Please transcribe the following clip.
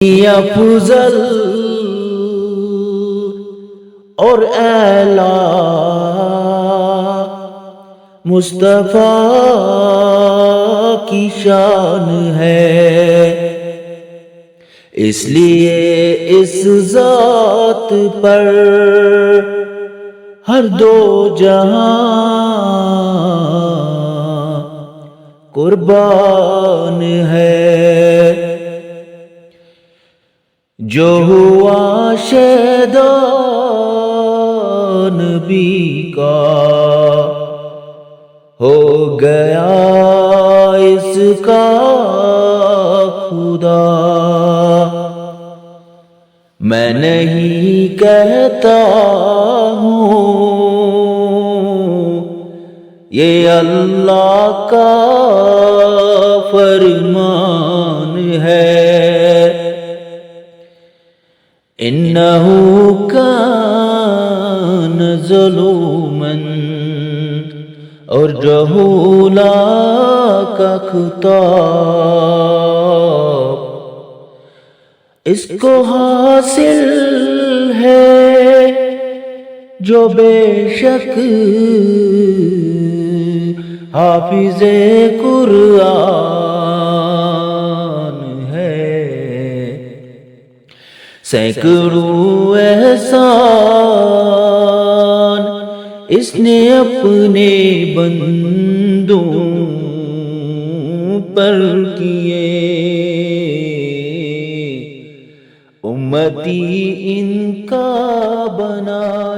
افضل اور اعلیٰ مصطفیٰ کی شان ہے، اس لیے اس ذات پر ہر دو جہاں قربان ہے۔ جو ہوا شیدا نبی کا، ہو گیا اس کا خدا۔ میں نہیں کہتا ہوں یہ اللہ کا فرمان ہے، انہ کان ظلوما اور جہولا کا خطاب اس کو حاصل ہے جو بے شک حافظ قرآن ہے۔ سینکڑوں احسان اس نے اپنے بندوں پر کیے، امتی ان کا بنا